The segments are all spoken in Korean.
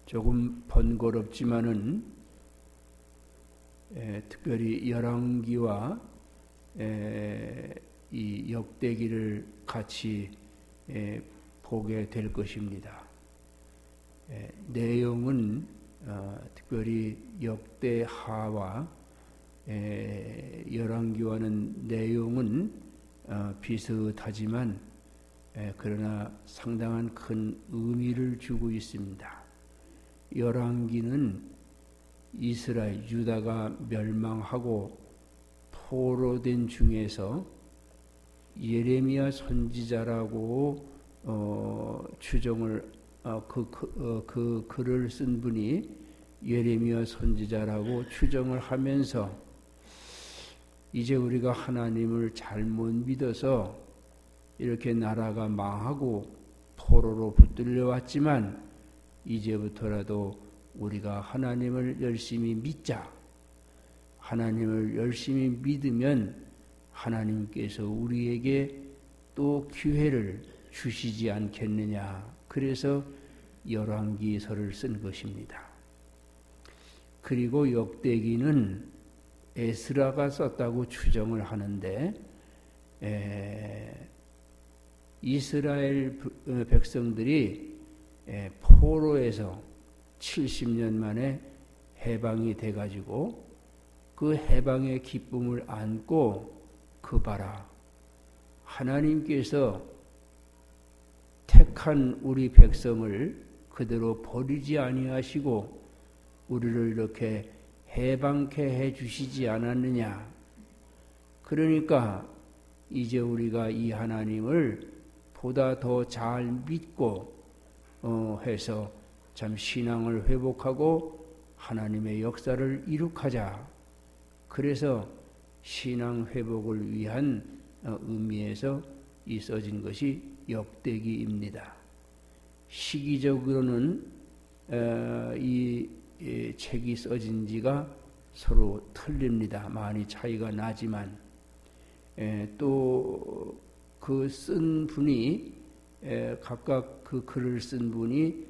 조금 번거롭지만은 특별히 열왕기와 이 역대기를 같이 보게 될 것입니다. 내용은 특별히 역대하와 열왕기와는 내용은 비슷하지만 그러나 상당한 큰 의미를 주고 있습니다. 열왕기는 이스라엘 유다가 멸망하고 포로된 중에서 예레미야 선지자라고 추정을 그 글을 쓴 분이 예레미야 선지자라고 추정을 하면서 이제 우리가 하나님을 잘못 믿어서 이렇게 나라가 망하고 포로로 붙들려 왔지만 이제부터라도 우리가 하나님을 열심히 믿자. 하나님을 열심히 믿으면 하나님께서 우리에게 또 기회를 주시지 않겠느냐. 그래서 열왕기서를 쓴 것입니다. 그리고 역대기는 에스라가 썼다고 추정을 하는데 이스라엘 백성들이 포로에서 70년 만에 해방이 돼가지고 그 해방의 기쁨을 안고 그 봐라 하나님께서 택한 우리 백성을 그대로 버리지 아니하시고 우리를 이렇게 해방케 해 주시지 않았느냐. 그러니까 이제 우리가 이 하나님을 보다 더 잘 믿고 해서 참 신앙을 회복하고 하나님의 역사를 이룩하자. 그래서 신앙 회복을 위한 의미에서 이 써진 것이 역대기입니다. 시기적으로는 이 책이 써진 지가 서로 틀립니다. 많이 차이가 나지만 또 그 쓴 분이 각각 그 글을 쓴 분이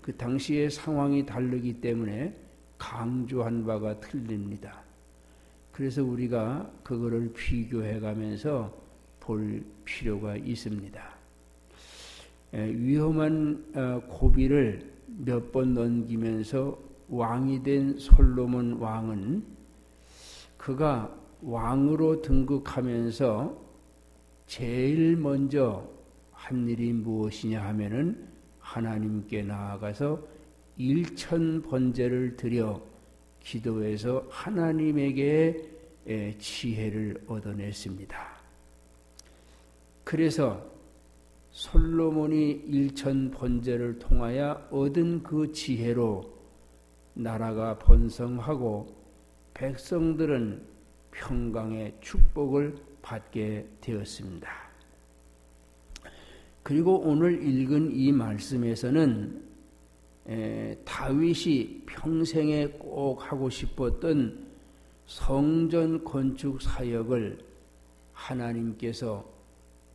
그 당시의 상황이 다르기 때문에 강조한 바가 틀립니다. 그래서 우리가 그거를 비교해 가면서 볼 필요가 있습니다. 위험한 고비를 몇 번 넘기면서 왕이 된 솔로몬 왕은 그가 왕으로 등극하면서 제일 먼저 한 일이 무엇이냐 하면은 하나님께 나아가서 일천번제를 드려 기도해서 하나님에게 지혜를 얻어냈습니다. 그래서 솔로몬이 일천번제를 통하여 얻은 그 지혜로 나라가 번성하고 백성들은 평강의 축복을 받게 되었습니다. 그리고 오늘 읽은 이 말씀에서는 다윗이 평생에 꼭 하고 싶었던 성전 건축 사역을 하나님께서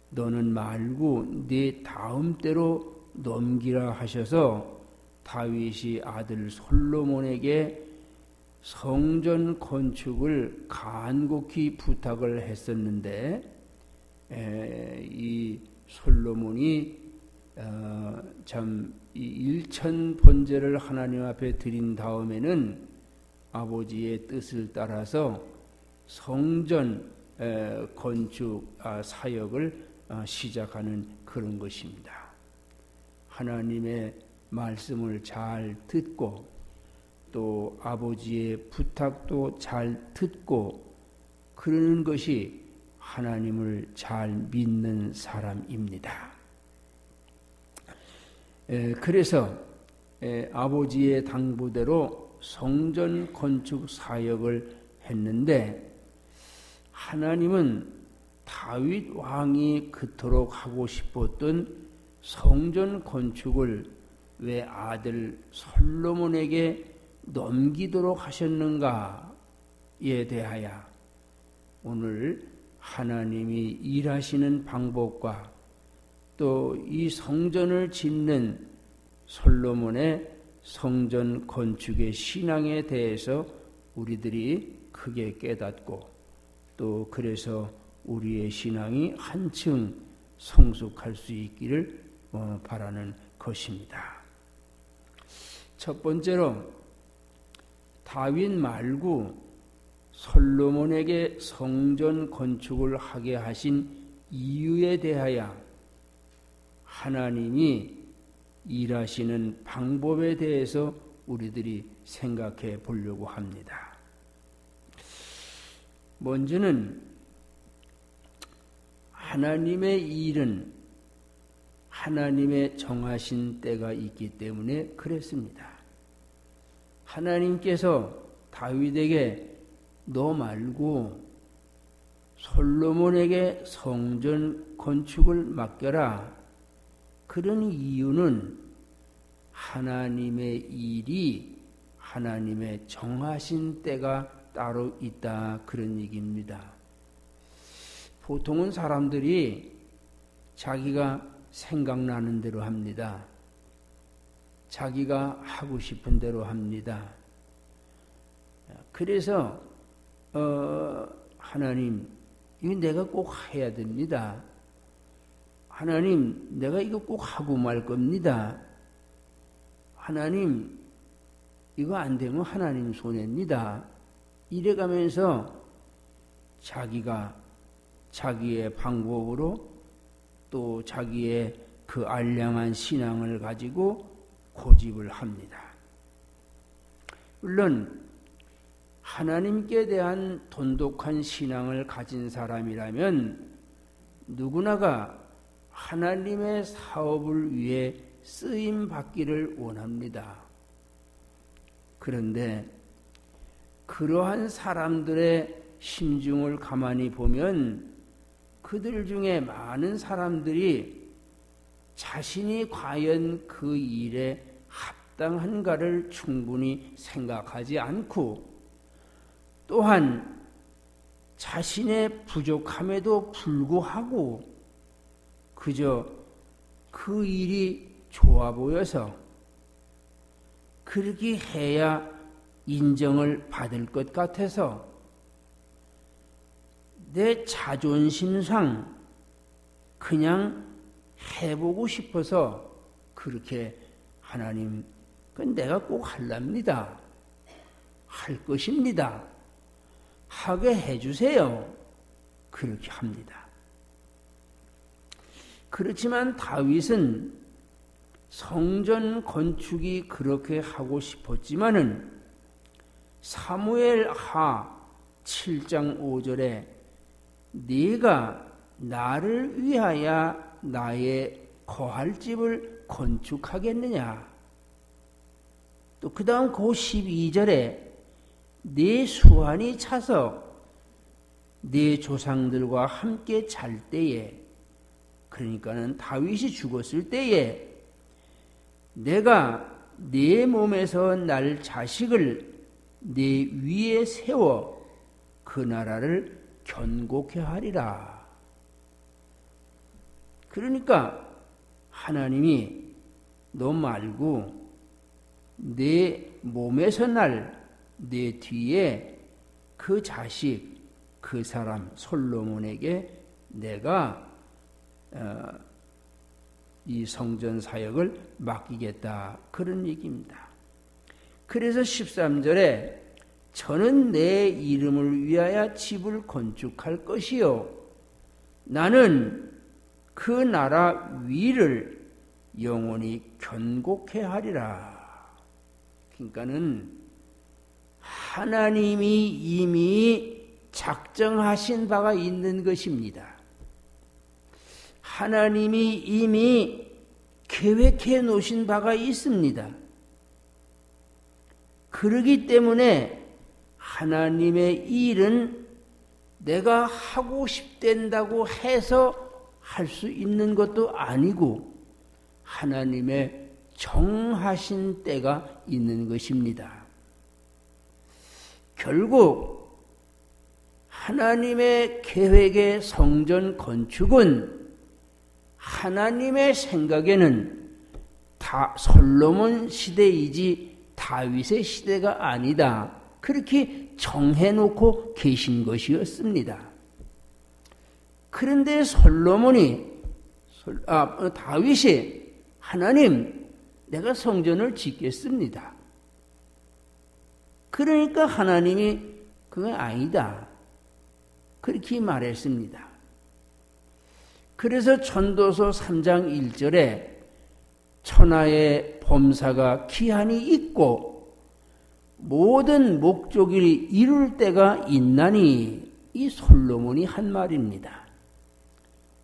너는 말고 네 다음 때로 넘기라 하셔서 다윗이 아들 솔로몬에게 성전 건축을 간곡히 부탁을 했었는데 이 솔로몬이 참 일천번제를 하나님 앞에 드린 다음에는 아버지의 뜻을 따라서 성전 건축 사역을 시작하는 그런 것입니다. 하나님의 말씀을 잘 듣고 또 아버지의 부탁도 잘 듣고 그러는 것이 하나님을 잘 믿는 사람입니다. 그래서 아버지의 당부대로 성전 건축 사역을 했는데 하나님은 다윗 왕이 그토록 하고 싶었던 성전 건축을 왜 아들 솔로몬에게 넘기도록 하셨는가에 대하여 오늘 하나님이 일하시는 방법과 또 이 성전을 짓는 솔로몬의 성전 건축의 신앙에 대해서 우리들이 크게 깨닫고 또 그래서 우리의 신앙이 한층 성숙할 수 있기를 바라는 것입니다. 첫 번째로 다윗 말고 솔로몬에게 성전 건축을 하게 하신 이유에 대하여 하나님이 일하시는 방법에 대해서 우리들이 생각해 보려고 합니다. 먼저는 하나님의 일은 하나님의 정하신 때가 있기 때문에 그랬습니다. 하나님께서 다윗에게 너 말고 솔로몬에게 성전 건축을 맡겨라. 그런 이유는 하나님의 일이 하나님의 정하신 때가 따로 있다. 그런 얘기입니다. 보통은 사람들이 자기가 생각나는 대로 합니다. 자기가 하고 싶은 대로 합니다. 그래서 하나님, 이거 내가 꼭 해야 됩니다. 하나님, 내가 이거 꼭 하고 말 겁니다. 하나님, 이거 안 되면 하나님 손해입니다. 이래가면서 자기가 자기의 방법으로 또 자기의 그 알량한 신앙을 가지고 고집을 합니다. 물론 하나님께 대한 돈독한 신앙을 가진 사람이라면 누구나가 하나님의 사업을 위해 쓰임 받기를 원합니다. 그런데 그러한 사람들의 심중을 가만히 보면 그들 중에 많은 사람들이 자신이 과연 그 일에 합당한가를 충분히 생각하지 않고 또한 자신의 부족함에도 불구하고 그저 그 일이 좋아 보여서 그렇게 해야 인정을 받을 것 같아서 내 자존심상 그냥 해보고 싶어서 그렇게 하나님, 그건 내가 꼭 할랍니다. 할 것입니다. 하게 해주세요. 그렇게 합니다. 그렇지만 다윗은 성전 건축이 그렇게 하고 싶었지만은 사무엘하 7장 5절에 네가 나를 위하여 나의 거할 집을 건축하겠느냐. 또 그 다음 그 12절에 네 수완이 차서 네 조상들과 함께 잘 때에, 그러니까는 다윗이 죽었을 때에 내가 네 몸에서 날 자식을 네 위에 세워 그 나라를 견고케 하리라. 그러니까 하나님이 너 말고 내 몸에서 날 내 뒤에 그 자식, 그 사람 솔로몬에게 내가 이 성전 사역을 맡기겠다. 그런 얘기입니다. 그래서 13절에 저는 내 이름을 위하여 집을 건축할 것이요 나는 그 나라 위를 영원히 견고케 하리라. 그러니까는 하나님이 이미 작정하신 바가 있는 것입니다. 하나님이 이미 계획해 놓으신 바가 있습니다. 그러기 때문에 하나님의 일은 내가 하고 싶댄다고 해서 할 수 있는 것도 아니고 하나님의 정하신 때가 있는 것입니다. 결국 하나님의 계획의 성전 건축은 하나님의 생각에는 솔로몬 시대이지 다윗의 시대가 아니다. 그렇게 정해놓고 계신 것이었습니다. 그런데 다윗이 하나님, 내가 성전을 짓겠습니다. 그러니까 하나님이 그건 아니다. 그렇게 말했습니다. 그래서 전도서 3장 1절에 천하의 범사가 기한이 있고 모든 목적이 이룰 때가 있나니, 이 솔로몬이 한 말입니다.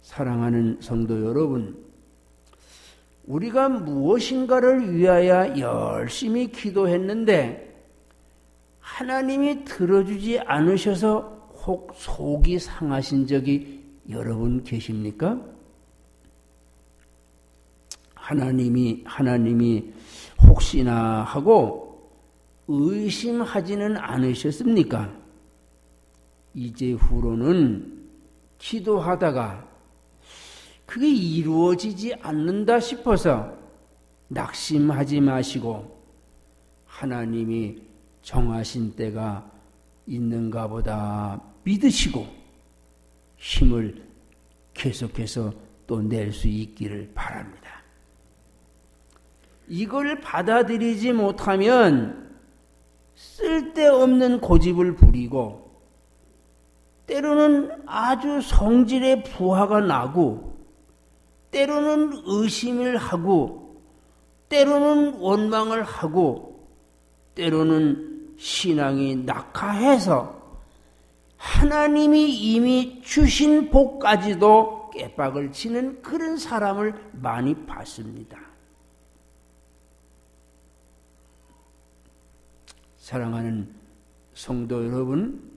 사랑하는 성도 여러분, 우리가 무엇인가를 위하여 열심히 기도했는데 하나님이 들어주지 않으셔서 혹 속이 상하신 적이 여러분 계십니까? 하나님이 혹시나 하고 의심하지는 않으셨습니까? 이제후로는 기도하다가 그게 이루어지지 않는다 싶어서 낙심하지 마시고 하나님이 정하신 때가 있는가 보다 믿으시고 힘을 계속해서 또 낼 수 있기를 바랍니다. 이걸 받아들이지 못하면 쓸데없는 고집을 부리고 때로는 아주 성질의 부하가 나고 때로는 의심을 하고 때로는 원망을 하고 때로는 신앙이 낙하해서 하나님이 이미 주신 복까지도 깨박을 치는 그런 사람을 많이 봤습니다. 사랑하는 성도 여러분,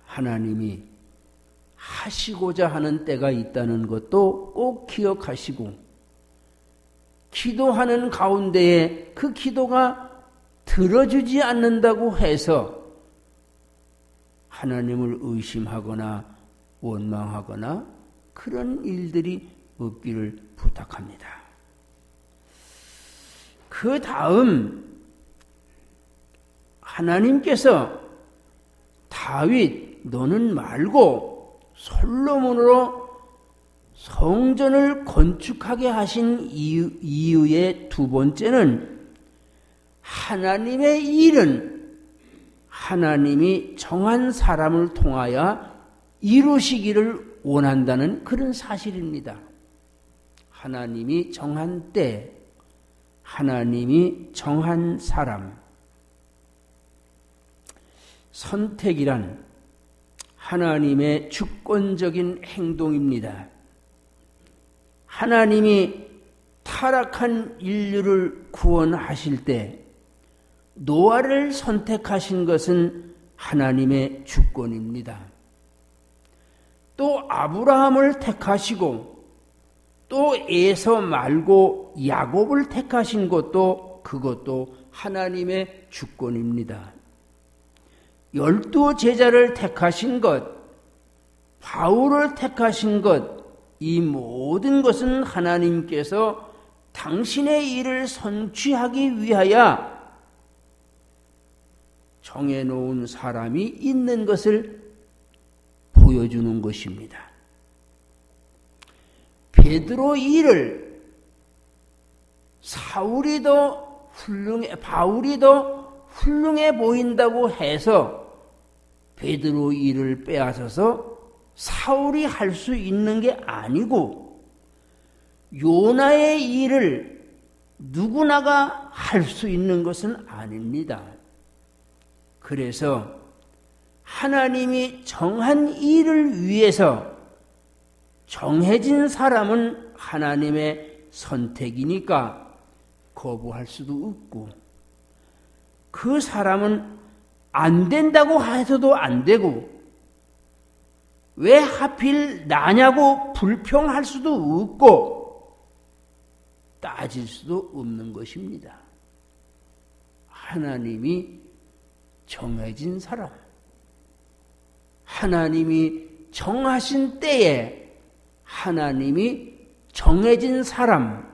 하나님이 하시고자 하는 때가 있다는 것도 꼭 기억하시고, 기도하는 가운데에 그 기도가 들어주지 않는다고 해서 하나님을 의심하거나 원망하거나 그런 일들이 없기를 부탁합니다. 그 다음 하나님께서 다윗 너는 말고 솔로몬으로 성전을 건축하게 하신 이유의 두 번째는 하나님의 일은 하나님이 정한 사람을 통하여 이루시기를 원한다는 그런 사실입니다. 하나님이 정한 때, 하나님이 정한 사람. 선택이란 하나님의 주권적인 행동입니다. 하나님이 타락한 인류를 구원하실 때 노아를 선택하신 것은 하나님의 주권입니다. 또 아브라함을 택하시고 또 에서 말고 야곱을 택하신 것도 그것도 하나님의 주권입니다. 12 제자를 택하신 것, 바울을 택하신 것, 이 모든 것은 하나님께서 당신의 일을 성취하기 위하여 정해놓은 사람이 있는 것을 보여주는 것입니다. 베드로 일을 바울이 더 훌륭해 보인다고 해서 베드로 일을 빼앗아서 사울이 할 수 있는 게 아니고, 요나의 일을 누구나가 할 수 있는 것은 아닙니다. 그래서 하나님이 정한 일을 위해서 정해진 사람은 하나님의 선택이니까 거부할 수도 없고, 그 사람은 안 된다고 해서도 안 되고, 왜 하필 나냐고 불평할 수도 없고 따질 수도 없는 것입니다. 하나님이 정해진 사람, 하나님이 정하신 때에 하나님이 정해진 사람,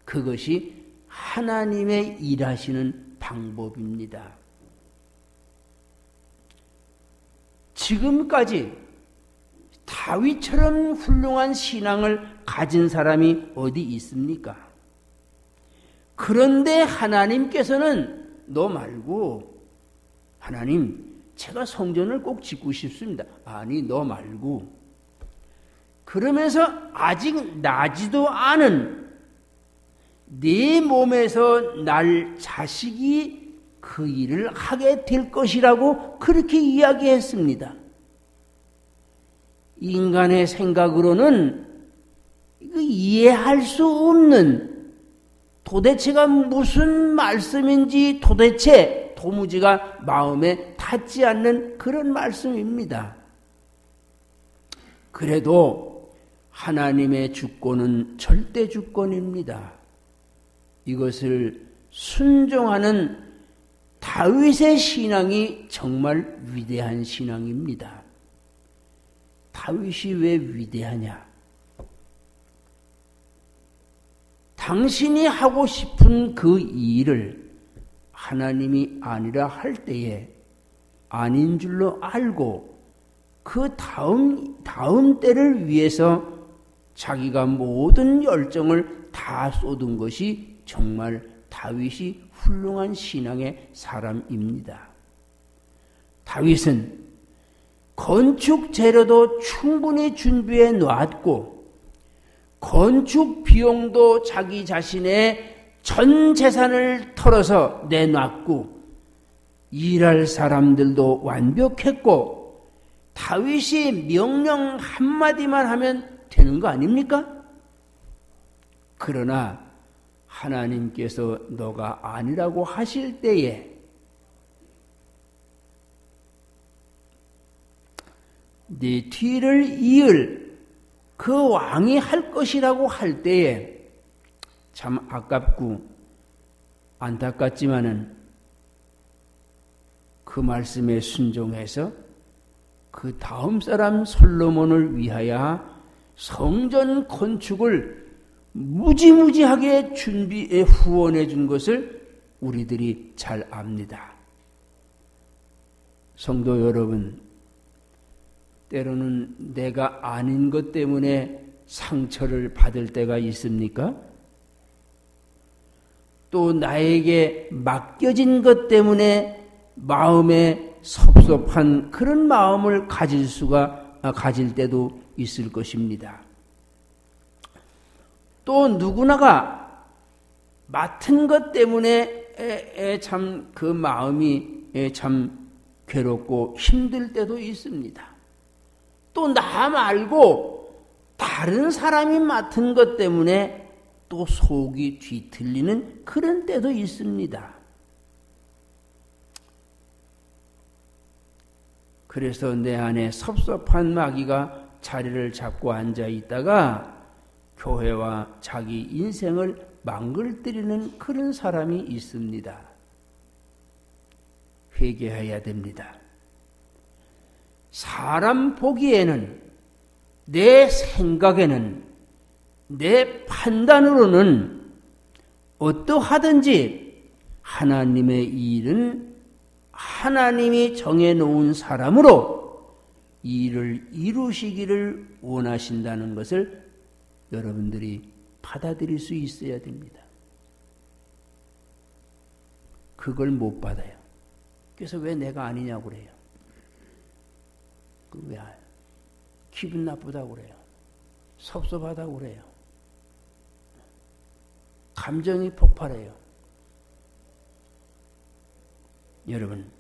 그것이 하나님의 일하시는 방법입니다. 지금까지 다윗처럼 훌륭한 신앙을 가진 사람이 어디 있습니까? 그런데 하나님께서는 너 말고, 하나님, 제가 성전을 꼭 짓고 싶습니다. 아니, 너 말고. 그러면서 아직 나지도 않은 네 몸에서 날 자식이 그 일을 하게 될 것이라고 그렇게 이야기했습니다. 인간의 생각으로는 이해할 수 없는, 도대체가 무슨 말씀인지 도대체 도무지가 마음에 닿지 않는 그런 말씀입니다. 그래도 하나님의 주권은 절대 주권입니다. 이것을 순종하는 다윗의 신앙이 정말 위대한 신앙입니다. 다윗이 왜 위대하냐? 당신이 하고 싶은 그 일을 하나님이 아니라 할 때에 아닌 줄로 알고 그 다음 때를 위해서 자기가 모든 열정을 다 쏟은 것이 정말 다윗이 훌륭한 신앙의 사람입니다. 다윗은 건축 재료도 충분히 준비해 놨고 건축 비용도 자기 자신의 전 재산을 털어서 내놨고 일할 사람들도 완벽했고 다윗이 명령 한마디만 하면 되는 거 아닙니까? 그러나 하나님께서 너가 아니라고 하실 때에 네 뒤를 이을 그 왕이 할 것이라고 할 때에 참 아깝고 안타깝지만은 그 말씀에 순종해서 그 다음 사람 솔로몬을 위하여 성전 건축을 무지무지하게 준비해 후원해 준 것을 우리들이 잘 압니다. 성도 여러분, 때로는 내가 아닌 것 때문에 상처를 받을 때가 있습니까? 또 나에게 맡겨진 것 때문에 마음에 섭섭한 그런 마음을 가질 때도 있을 것입니다. 또 누구나가 맡은 것 때문에 참 그 마음이 참 괴롭고 힘들 때도 있습니다. 또 나 말고 다른 사람이 맡은 것 때문에 또 속이 뒤틀리는 그런 때도 있습니다. 그래서 내 안에 섭섭한 마귀가 자리를 잡고 앉아 있다가 교회와 자기 인생을 망설뜨리는 그런 사람이 있습니다. 회개해야 됩니다. 사람 보기에는, 내 생각에는, 내 판단으로는 어떠하든지 하나님의 일은 하나님이 정해놓은 사람으로 일을 이루시기를 원하신다는 것을 여러분들이 받아들일 수 있어야 됩니다. 그걸 못 받아요. 그래서 왜 내가 아니냐고 그래요. 왜 기분 나쁘다고 그래요. 섭섭하다고 그래요. 감정이 폭발해요. 여러분,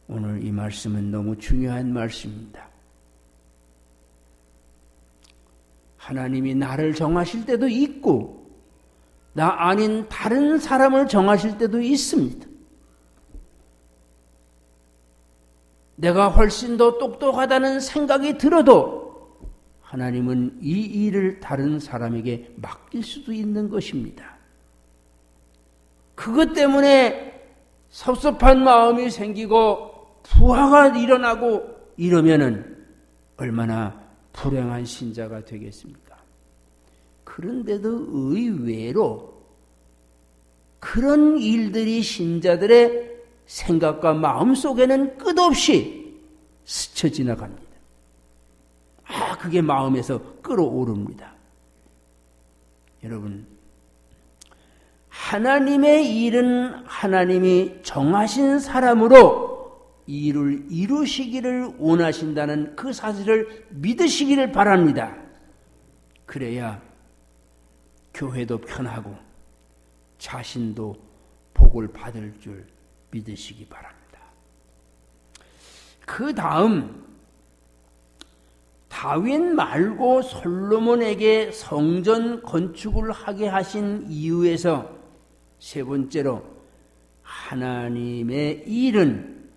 오늘 이 말씀은 너무 중요한 말씀입니다. 하나님이 나를 정하실 때도 있고 나 아닌 다른 사람을 정하실 때도 있습니다. 내가 훨씬 더 똑똑하다는 생각이 들어도 하나님은 이 일을 다른 사람에게 맡길 수도 있는 것입니다. 그것 때문에 섭섭한 마음이 생기고 부하가 일어나고 이러면은 얼마나 불행한 신자가 되겠습니까? 그런데도 의외로 그런 일들이 신자들의 생각과 마음 속에는 끝없이 스쳐 지나갑니다. 그게 마음에서 끌어오릅니다. 여러분, 하나님의 일은 하나님이 정하신 사람으로 일을 이루시기를 원하신다는 그 사실을 믿으시기를 바랍니다. 그래야 교회도 편하고 자신도 복을 받을 줄 믿으시기 바랍니다. 그 다음 다윗 말고 솔로몬에게 성전 건축을 하게 하신 이유에서 세 번째로 하나님의 일은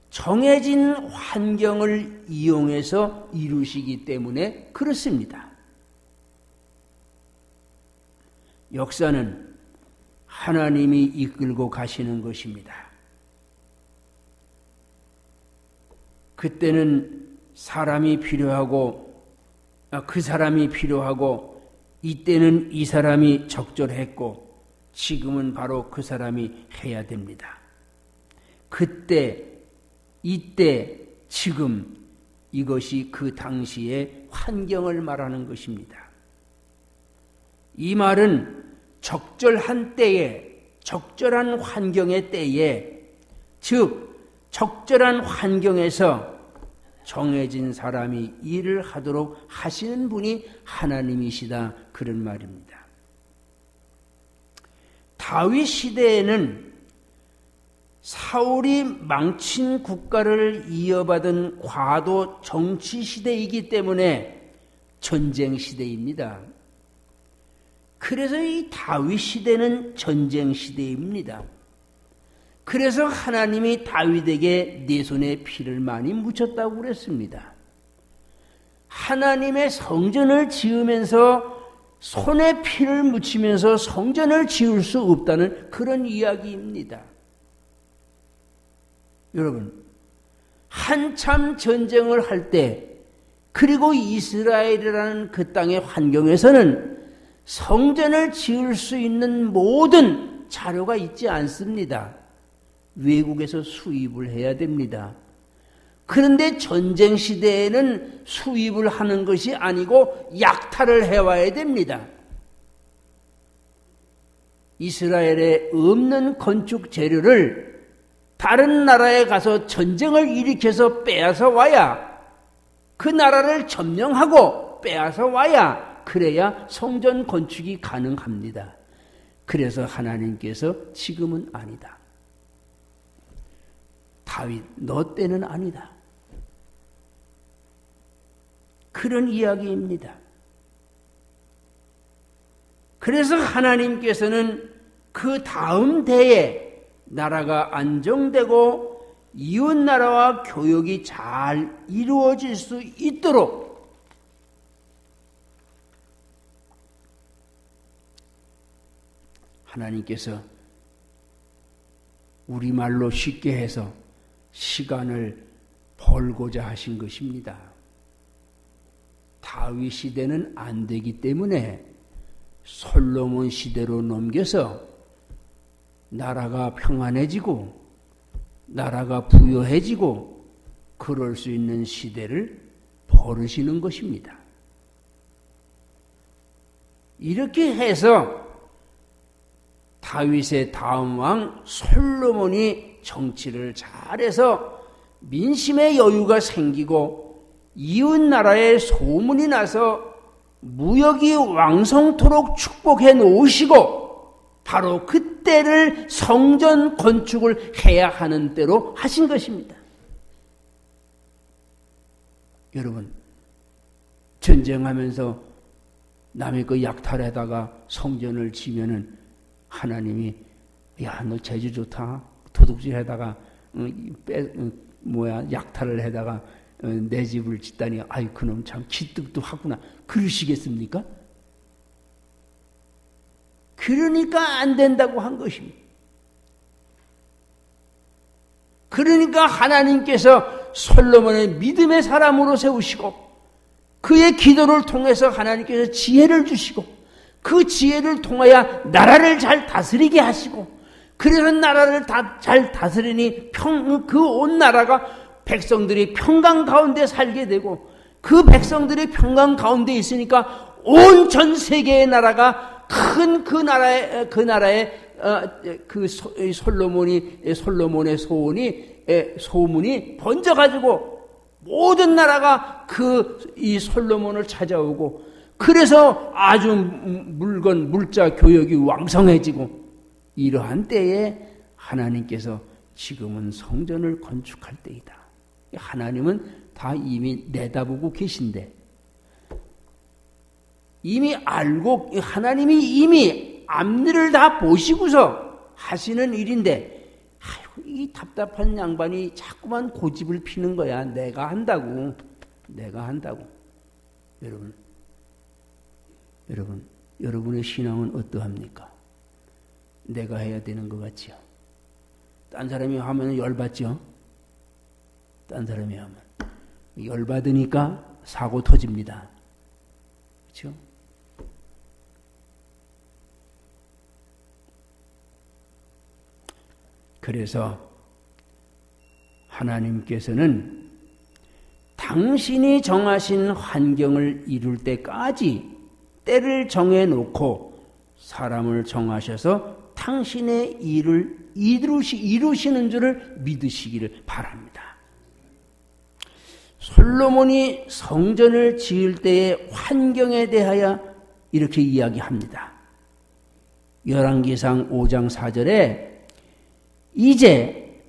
정해진 환경을 이용해서 이루시기 때문에 그렇습니다. 역사는 하나님이 이끌고 가시는 것입니다. 그때는 사람이 필요하고 그 사람이 필요하고 이때는 이 사람이 적절했고 지금은 바로 그 사람이 해야 됩니다. 그때, 이때, 지금 이것이 그 당시의 환경을 말하는 것입니다. 이 말은 적절한 때에, 적절한 환경의 때에, 즉 적절한 환경에서 정해진 사람이 일을 하도록 하시는 분이 하나님이시다, 그런 말입니다. 다윗 시대에는 사울이 망친 국가를 이어받은 과도 정치 시대이기 때문에 전쟁 시대입니다. 그래서 이 다윗 시대는 전쟁 시대입니다. 그래서 하나님이 다윗에게 네 손에 피를 많이 묻혔다고 그랬습니다. 하나님의 성전을 지으면서 손에 피를 묻히면서 성전을 지을 수 없다는 그런 이야기입니다. 여러분, 한참 전쟁을 할 때, 그리고 이스라엘이라는 그 땅의 환경에서는 성전을 지을 수 있는 모든 자료가 있지 않습니다. 외국에서 수입을 해야 됩니다. 그런데 전쟁 시대에는 수입을 하는 것이 아니고 약탈을 해와야 됩니다. 이스라엘에 없는 건축 재료를 다른 나라에 가서 전쟁을 일으켜서 빼앗아 와야, 그 나라를 점령하고 빼앗아 와야 그래야 성전 건축이 가능합니다. 그래서 하나님께서 지금은 아니다. 다윗, 너 때는 아니다. 그런 이야기입니다. 그래서 하나님께서는 그 다음 대에 나라가 안정되고 이웃나라와 교역이 잘 이루어질 수 있도록 하나님께서 우리말로 쉽게 해서 시간을 벌고자 하신 것입니다. 다윗 시대는 안 되기 때문에 솔로몬 시대로 넘겨서 나라가 평안해지고 나라가 부유해지고 그럴 수 있는 시대를 벌으시는 것입니다. 이렇게 해서 다윗의 다음 왕 솔로몬이 정치를 잘해서 민심의 여유가 생기고 이웃나라에 소문이 나서 무역이 왕성토록 축복해 놓으시고 바로 그때를 성전 건축을 해야 하는 때로 하신 것입니다. 여러분, 전쟁하면서 남의 거 약탈에다가 성전을 지면은 하나님이 야, 너 재주 좋다. 도둑질에다가 약탈을 해다가 내 집을 짓다니, 아이 그놈 참 기특도 하구나, 그러시겠습니까? 그러니까 안 된다고 한 것입니다. 그러니까 하나님께서 솔로몬을 믿음의 사람으로 세우시고 그의 기도를 통해서 하나님께서 지혜를 주시고 그 지혜를 통하여 나라를 잘 다스리게 하시고, 그래서 나라를 잘 다스리니 그 온 나라가 백성들이 평강 가운데 살게 되고, 그 백성들이 평강 가운데 있으니까 온 전 세계의 나라가 큰 그 나라의 솔로몬의 소문이 번져가지고 모든 나라가 이 솔로몬을 찾아오고, 그래서 아주 물자 교역이 왕성해지고, 이러한 때에 하나님께서 지금은 성전을 건축할 때이다. 하나님은 다 이미 내다보고 계신데, 이미 알고, 하나님이 이미 앞일을 다 보시고서 하시는 일인데, 아이고, 이 답답한 양반이 자꾸만 고집을 피는 거야. 내가 한다고. 여러분의 신앙은 어떠합니까? 내가 해야 되는 것 같지요? 딴 사람이 하면 열받죠? 딴 사람이 하면 열받으니까 사고 터집니다. 그렇죠? 그래서 하나님께서는 당신이 정하신 환경을 이룰 때까지 때를 정해놓고 사람을 정하셔서 당신의 일을 이루시는 줄을 믿으시기를 바랍니다. 솔로몬이 성전을 지을 때의 환경에 대하여 이렇게 이야기합니다. 열왕기상 5장 4절에 이제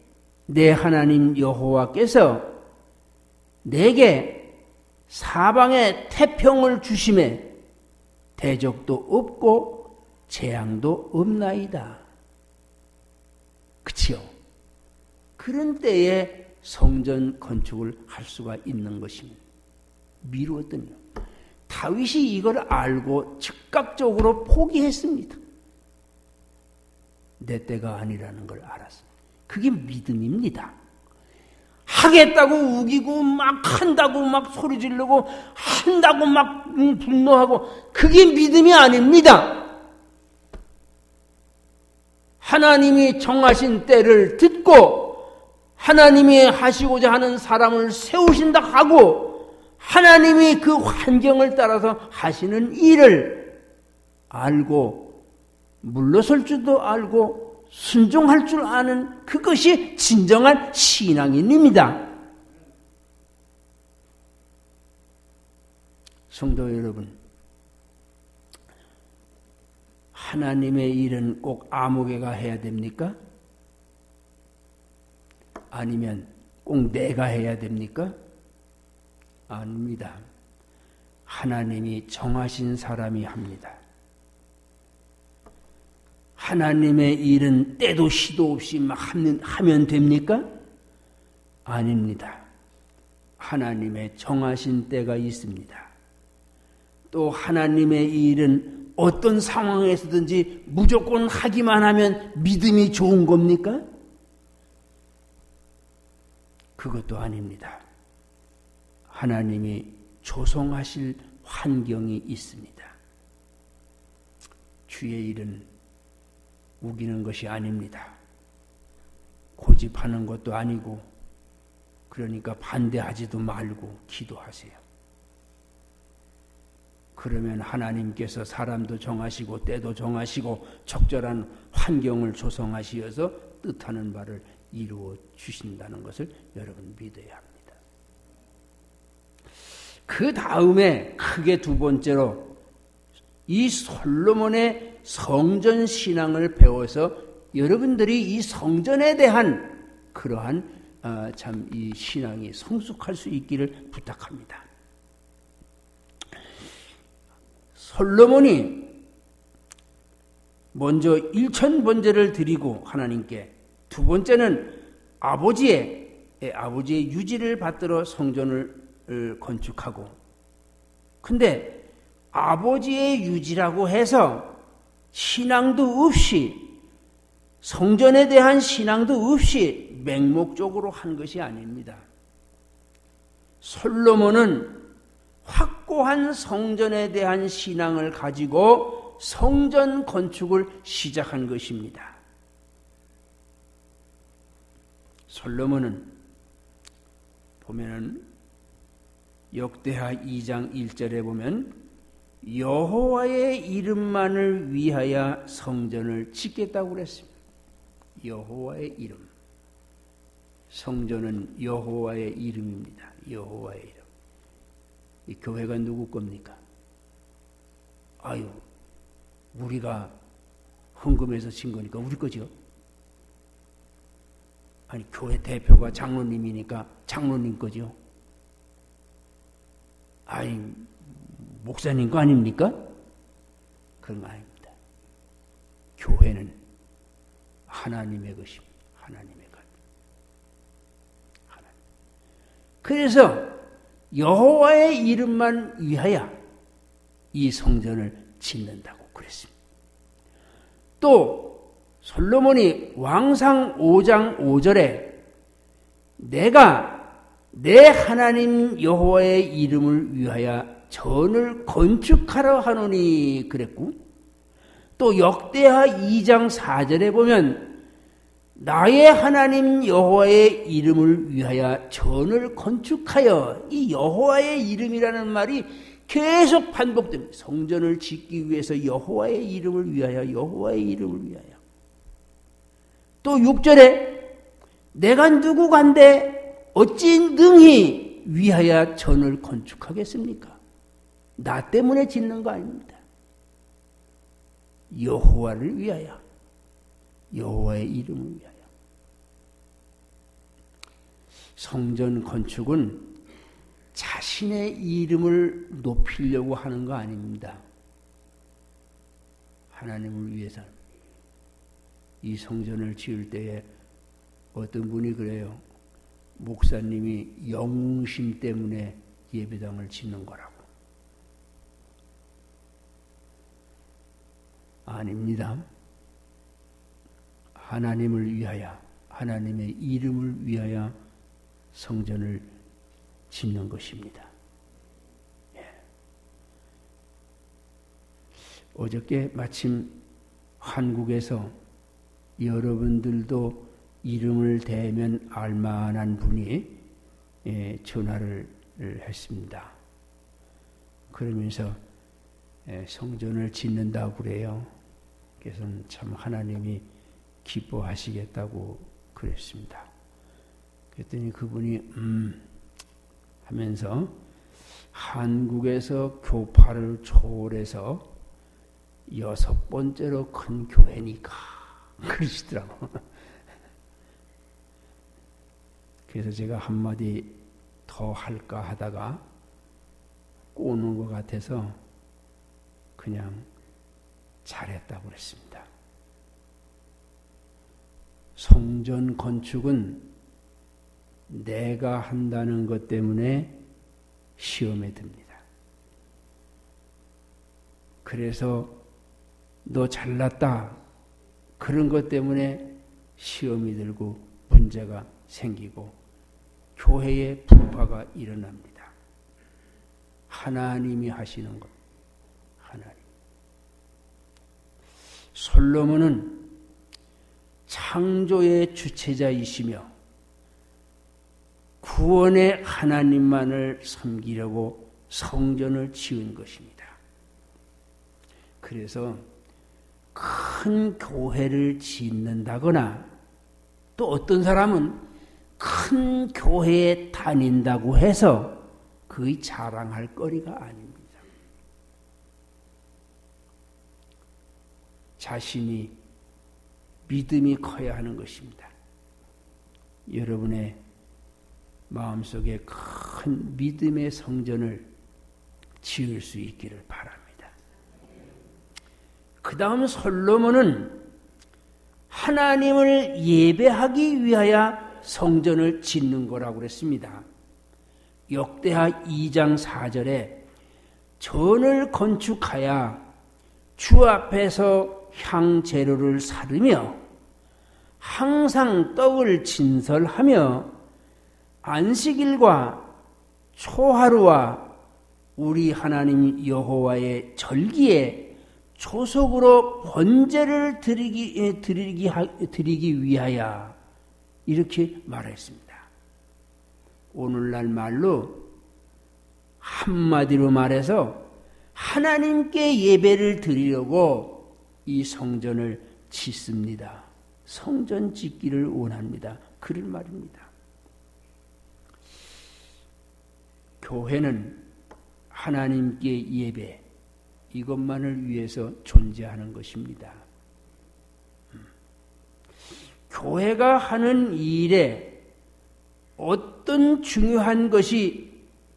내 하나님 여호와께서 내게 사방에 태평을 주심에 대적도 없고 재앙도 없나이다. 그치요? 그런 때에 성전 건축을 할 수가 있는 것입니다. 미루었더니요. 다윗이 이걸 알고 즉각적으로 포기했습니다. 내 때가 아니라는 걸 알았습니다. 그게 믿음입니다. 하겠다고 우기고 막 한다고 막 소리 지르고 한다고 막 분노하고, 그게 믿음이 아닙니다. 하나님이 정하신 때를 듣고 하나님이 하시고자 하는 사람을 세우신다 하고, 하나님이 그 환경을 따라서 하시는 일을 알고 물러설 줄도 알고 순종할 줄 아는 그것이 진정한 신앙인입니다. 성도 여러분, 하나님의 일은 꼭 아무개가 해야 됩니까? 아니면 꼭 내가 해야 됩니까? 아닙니다. 하나님이 정하신 사람이 합니다. 하나님의 일은 때도 시도 없이 막 하면 됩니까? 아닙니다. 하나님의 정하신 때가 있습니다. 또 하나님의 일은 어떤 상황에서든지 무조건 하기만 하면 믿음이 좋은 겁니까? 그것도 아닙니다. 하나님이 조성하실 환경이 있습니다. 주의 일은 우기는 것이 아닙니다. 고집하는 것도 아니고, 그러니까 반대하지도 말고 기도하세요. 그러면 하나님께서 사람도 정하시고 때도 정하시고 적절한 환경을 조성하시어서 뜻하는 바를 이루어 주신다는 것을 여러분 믿어야 합니다. 그 다음에 크게 두 번째로 이 솔로몬의 성전 신앙을 배워서 여러분들이 이 성전에 대한 그러한 참 이 신앙이 성숙할 수 있기를 부탁합니다. 솔로몬이 먼저 일천번제를 드리고 하나님께, 두 번째는 아버지의 유지를 받들어 성전을 건축하고, 근데 아버지의 유지라고 해서 신앙도 없이, 성전에 대한 신앙도 없이 맹목적으로 한 것이 아닙니다. 솔로몬은 확고한 성전에 대한 신앙을 가지고 성전 건축을 시작한 것입니다. 솔로몬은 보면은 역대하 2장 1절에 보면 여호와의 이름만을 위하여 성전을 짓겠다고 그랬습니다. 여호와의 이름. 성전은 여호와의 이름입니다. 여호와의 이름. 이 교회가 누구 겁니까? 아유, 우리가 헌금해서 진 거니까 우리 거죠. 아니, 교회 대표가 장로님이니까 장로님 거죠. 아니, 목사님 거 아닙니까? 그런 거 아닙니다. 교회는 하나님의 것입니다. 하나님의 것. 하나님. 그래서 여호와의 이름만 위하여 이 성전을 짓는다고 그랬습니다. 또 솔로몬이 왕상 5장 5절에 내가 내 하나님 여호와의 이름을 위하여 전을 건축하러 하노니 그랬고, 또 역대하 2장 4절에 보면 나의 하나님 여호와의 이름을 위하여 전을 건축하여, 이 여호와의 이름이라는 말이 계속 반복됩니다. 성전을 짓기 위해서 여호와의 이름을 위하여, 여호와의 이름을 위하여. 또 6절에 내가 누구간데 어찌 능히 위하여 전을 건축하겠습니까? 나 때문에 짓는 거 아닙니다. 여호와를 위하여, 여호와의 이름을 위하여. 성전 건축은 자신의 이름을 높이려고 하는 거 아닙니다. 하나님을 위해서. 이 성전을 지을 때에 어떤 분이 그래요. 목사님이 영웅심 때문에 예배당을 짓는 거라고. 아닙니다. 하나님을 위하여, 하나님의 이름을 위하여 성전을 짓는 것입니다. 예. 어저께 마침 한국에서 여러분들도 이름을 대면 알만한 분이 전화를 했습니다. 그러면서 성전을 짓는다고 그래요. 그래서 참 하나님이 기뻐하시겠다고 그랬습니다. 그랬더니 그분이 하면서 한국에서 교파를 초월해서 6번째로 큰 교회니까 그러시더라고. 그래서 제가 한마디 더 할까 하다가 꼬는 것 같아서 그냥 잘했다고 그랬습니다. 성전 건축은 내가 한다는 것 때문에 시험에 듭니다. 그래서 너 잘났다 그런 것 때문에 시험이 들고 문제가 생기고 교회에 분파가 일어납니다. 하나님이 하시는 것. 하나님. 솔로몬은 창조의 주체자이시며 구원의 하나님만을 섬기려고 성전을 지은 것입니다. 그래서 큰 교회를 짓는다거나 또 어떤 사람은 큰 교회에 다닌다고 해서 그의 자랑할 거리가 아닙니다. 자신이 믿음이 커야 하는 것입니다. 여러분의 마음속에 큰 믿음의 성전을 지을 수 있기를 바랍니다. 그 다음 솔로몬은 하나님을 예배하기 위하여 성전을 짓는 거라고 그랬습니다. 역대하 2장 4절에 전을 건축하여 주 앞에서 향재료를 사르며 항상 떡을 진설하며 안식일과 초하루와 우리 하나님 여호와의 절기에 조속으로 번제를 드리기 위하여 이렇게 말했습니다. 오늘날 말로 한마디로 말해서 하나님께 예배를 드리려고 이 성전을 짓습니다. 성전 짓기를 원합니다. 그런 말입니다. 교회는 하나님께 예배, 이것만을 위해서 존재하는 것입니다. 교회가 하는 일에 어떤 중요한 것이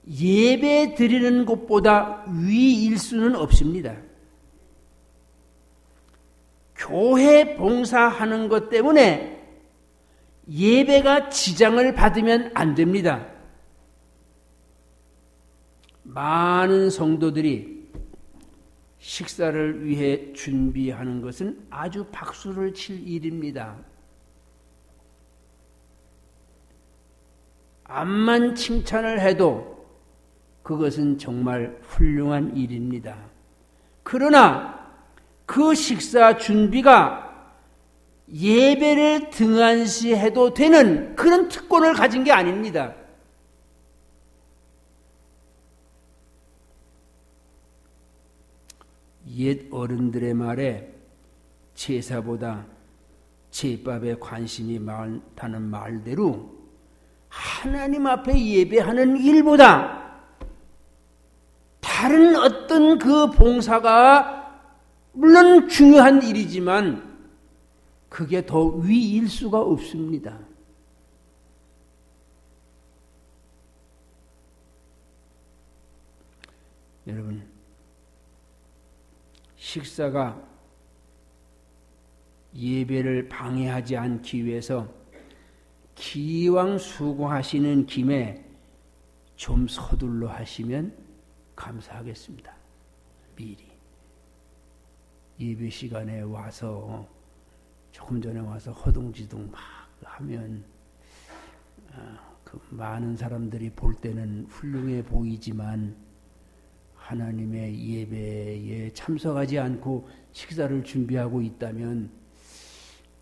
예배 드리는 것보다 위일 수는 없습니다. 교회 봉사하는 것 때문에 예배가 지장을 받으면 안 됩니다. 많은 성도들이 식사를 위해 준비하는 것은 아주 박수를 칠 일입니다. 암만 칭찬을 해도 그것은 정말 훌륭한 일입니다. 그러나 그 식사 준비가 예배를 등한시해도 되는 그런 특권을 가진 게 아닙니다. 옛 어른들의 말에 제사보다 제밥에 관심이 많다는 말대로 하나님 앞에 예배하는 일보다 다른 어떤 그 봉사가 물론 중요한 일이지만 그게 더 위일 수가 없습니다. 여러분, 식사가 예배를 방해하지 않기 위해서 기왕 수고하시는 김에 좀 서둘러 하시면 감사하겠습니다. 미리 예배 시간에 와서 조금 전에 와서 허둥지둥 막 하면 그 많은 사람들이 볼 때는 훌륭해 보이지만 하나님의 예배에 참석하지 않고 식사를 준비하고 있다면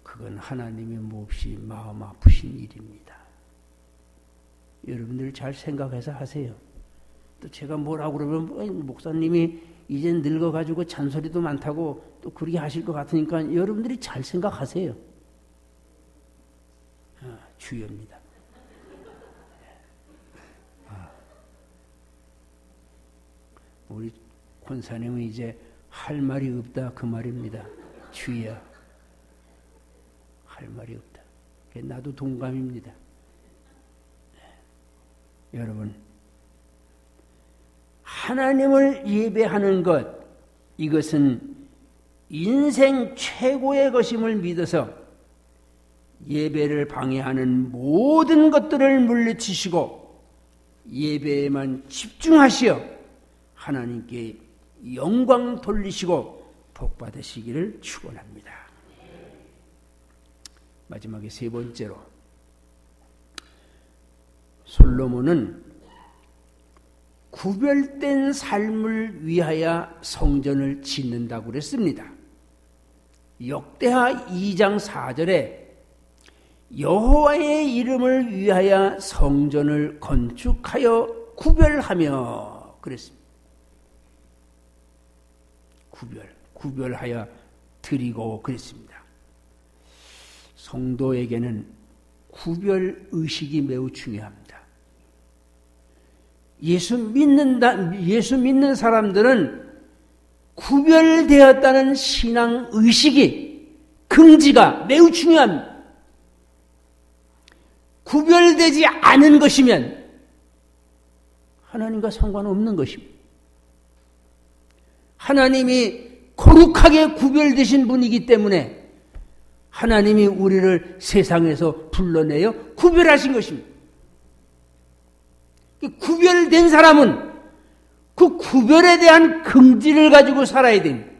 그건 하나님의 몹시 마음 아프신 일입니다. 여러분들 잘 생각해서 하세요. 또 제가 뭐라고 그러면 목사님이 이제 늙어가지고 잔소리도 많다고 또 그렇게 하실 것 같으니까 여러분들이 잘 생각하세요. 주여입니다. 우리 권사님은 이제 할 말이 없다 그 말입니다. 주여, 할 말이 없다. 나도 동감입니다. 여러분, 하나님을 예배하는 것, 이것은 인생 최고의 것임을 믿어서 예배를 방해하는 모든 것들을 물리치시고 예배에만 집중하시어 하나님께 영광 돌리시고 복 받으시기를 축원합니다. 마지막에 세 번째로, 솔로몬은 구별된 삶을 위하여 성전을 짓는다고 그랬습니다. 역대하 2장 4절에 여호와의 이름을 위하여 성전을 건축하여 구별하며 그랬습니다. 구별하여 드리고 그랬습니다. 성도에게는 구별 의식이 매우 중요합니다. 예수 믿는 사람들은 구별되었다는 신앙 의식이, 긍지가 매우 중요합니다. 구별되지 않은 것이면 하나님과 상관없는 것입니다. 하나님이 거룩하게 구별되신 분이기 때문에 하나님이 우리를 세상에서 불러내어 구별하신 것입니다. 구별된 사람은 그 구별에 대한 긍지를 가지고 살아야 됩니다.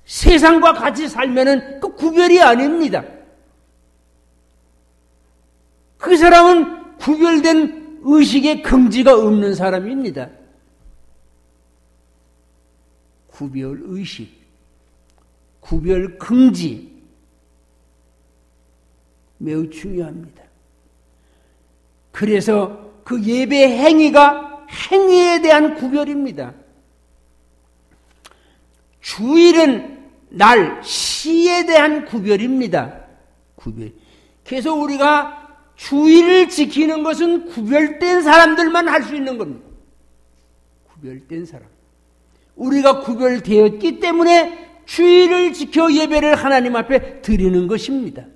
세상과 같이 살면은 그 구별이 아닙니다. 그 사람은 구별된 의식의 긍지가 없는 사람입니다. 구별의식, 구별긍지 매우 중요합니다. 그래서 그 예배 행위가 행위에 대한 구별입니다. 주일은 날, 시에 대한 구별입니다. 구별. 그래서 우리가 주일을 지키는 것은 구별된 사람들만 할 수 있는 겁니다. 구별된 사람. 우리가 구별되었기 때문에 주일을 지켜 예배를 하나님 앞에 드리는 것입니다.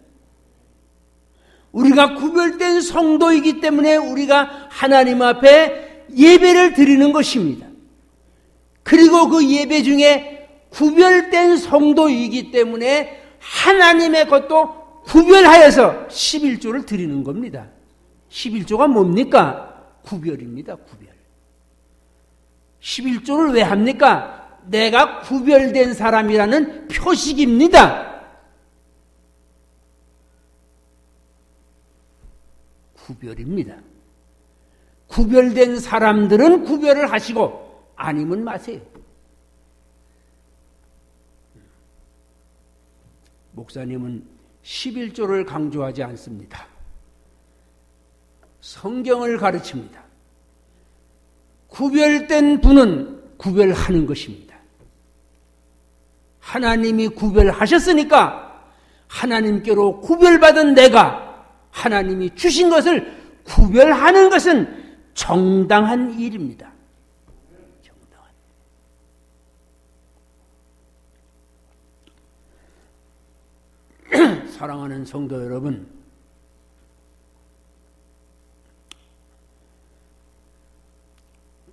우리가 구별된 성도이기 때문에 우리가 하나님 앞에 예배를 드리는 것입니다. 그리고 그 예배 중에 구별된 성도이기 때문에 하나님의 것도 구별하여서 11조를 드리는 겁니다. 11조가 뭡니까? 구별입니다. 구별. 11조를 왜 합니까? 내가 구별된 사람이라는 표식입니다. 구별입니다. 구별된 사람들은 구별을 하시고 아니면 마세요. 목사님은 11조를 강조하지 않습니다. 성경을 가르칩니다. 구별된 분은 구별하는 것입니다. 하나님이 구별하셨으니까 하나님께로 구별받은 내가 하나님이 주신 것을 구별하는 것은 정당한 일입니다. 정당한. 사랑하는 성도 여러분,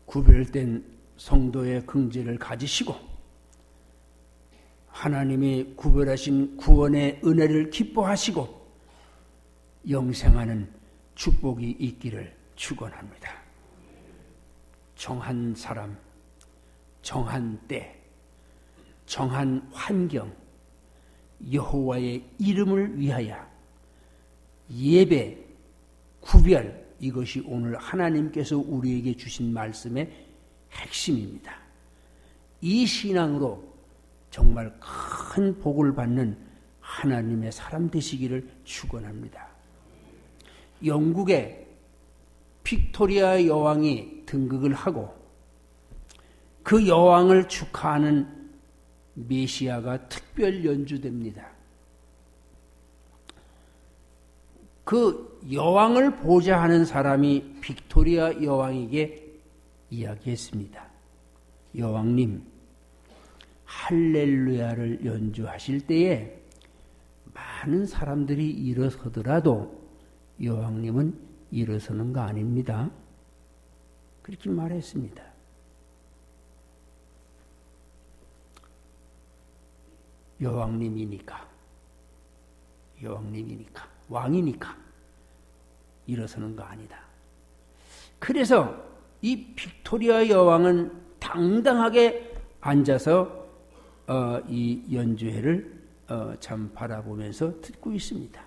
구별된 성도의 긍지를 가지시고 하나님이 구별하신 구원의 은혜를 기뻐하시고 영생하는 축복이 있기를 축원합니다. 정한 사람, 정한 때, 정한 환경, 여호와의 이름을 위하여 예배, 구별, 이것이 오늘 하나님께서 우리에게 주신 말씀의 핵심입니다. 이 신앙으로 정말 큰 복을 받는 하나님의 사람 되시기를 축원합니다. 영국의 빅토리아 여왕이 등극을 하고 그 여왕을 축하하는 메시아가 특별 연주됩니다. 그 여왕을 보좌하는 사람이 빅토리아 여왕에게 이야기했습니다. 여왕님, 할렐루야를 연주하실 때에 많은 사람들이 일어서더라도 여왕님은 일어서는 거 아닙니다. 그렇게 말했습니다. 여왕님이니까, 왕이니까 일어서는 거 아니다. 그래서 이 빅토리아 여왕은 당당하게 앉아서 이 연주회를 참 바라보면서 듣고 있습니다.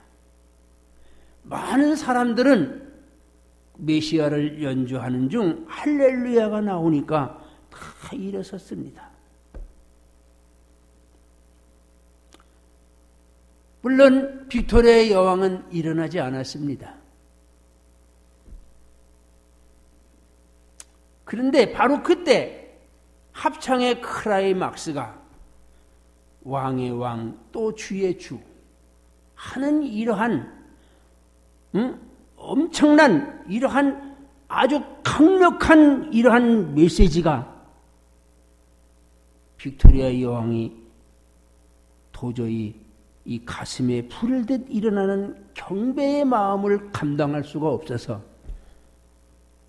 많은 사람들은 메시아를 연주하는 중 할렐루야가 나오니까 다 일어섰습니다. 물론 빅토리아 여왕은 일어나지 않았습니다. 그런데 바로 그때 합창의 클라이막스가 왕의 왕 또 주의 주 하는 이러한 엄청난 이러한 아주 강력한 이러한 메시지가 빅토리아 여왕이 도저히 이 가슴에 불을 듯 일어나는 경배의 마음을 감당할 수가 없어서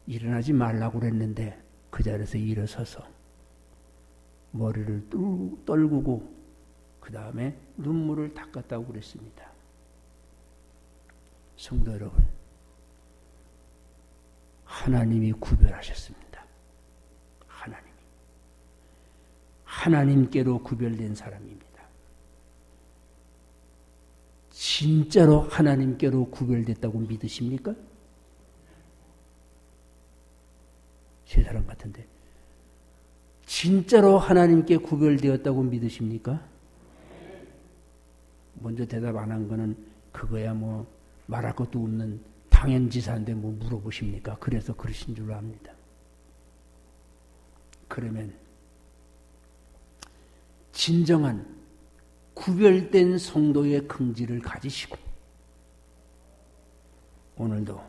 일어나지 말라고 그랬는데 그 자리에서 일어서서 머리를 떨구고 그 다음에 눈물을 닦았다고 그랬습니다. 성도 여러분, 하나님이 구별하셨습니다. 하나님께로 구별된 사람입니다. 진짜로 하나님께로 구별됐다고 믿으십니까? 세 사람 같은데 진짜로 하나님께 구별되었다고 믿으십니까? 먼저 대답 안 한 거는 그거야 뭐 말할 것도 없는 당연지사인데 뭐 물어보십니까? 그래서 그러신 줄로 압니다. 그러면 진정한 구별된 성도의 긍지를 가지시고 오늘도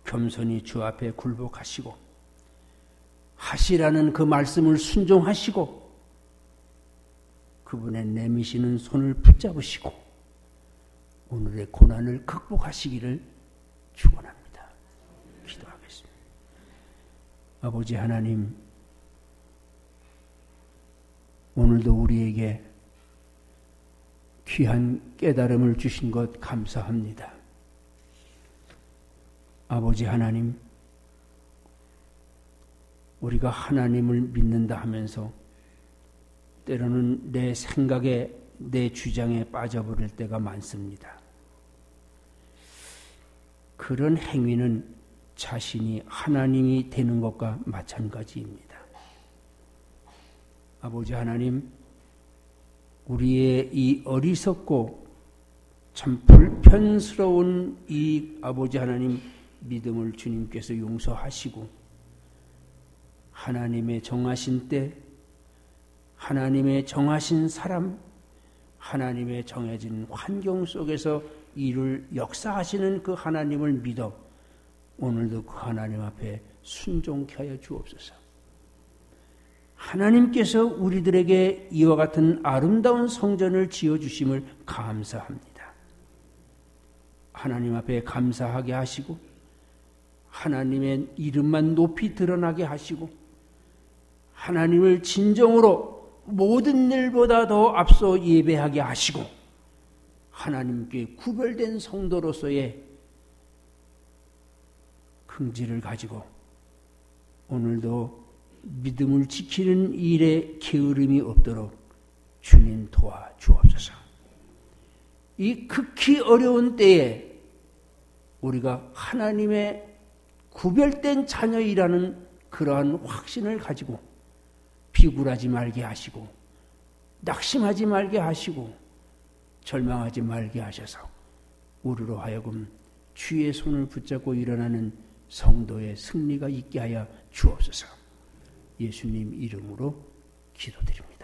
겸손히 주 앞에 굴복하시고 하시라는 그 말씀을 순종하시고 그분의 내미시는 손을 붙잡으시고 오늘의 고난을 극복하시기를 축원합니다. 기도하겠습니다. 아버지 하나님, 오늘도 우리에게 귀한 깨달음을 주신 것 감사합니다. 아버지 하나님, 우리가 하나님을 믿는다 하면서 때로는 내 생각에, 내 주장에 빠져버릴 때가 많습니다. 그런 행위는 자신이 하나님이 되는 것과 마찬가지입니다. 아버지 하나님, 우리의 이 어리석고 참 불편스러운 이 아버지 하나님 믿음을 주님께서 용서하시고 하나님의 정하신 때, 하나님의 정하신 사람, 하나님의 정해진 환경 속에서 일을 역사하시는 그 하나님을 믿어 오늘도 그 하나님 앞에 순종케 하여 주옵소서. 하나님께서 우리들에게 이와 같은 아름다운 성전을 지어주심을 감사합니다. 하나님 앞에 감사하게 하시고 하나님의 이름만 높이 드러나게 하시고 하나님을 진정으로 모든 일보다 더 앞서 예배하게 하시고 하나님께 구별된 성도로서의 긍지를 가지고 오늘도 믿음을 지키는 일에 게으름이 없도록 주님 도와 주옵소서. 이 극히 어려운 때에 우리가 하나님의 구별된 자녀이라는 그러한 확신을 가지고 비굴하지 말게 하시고 낙심하지 말게 하시고 절망하지 말게 하셔서 우리로 하여금 주의 손을 붙잡고 일어나는 성도의 승리가 있게 하여 주옵소서. 예수님 이름으로 기도드립니다.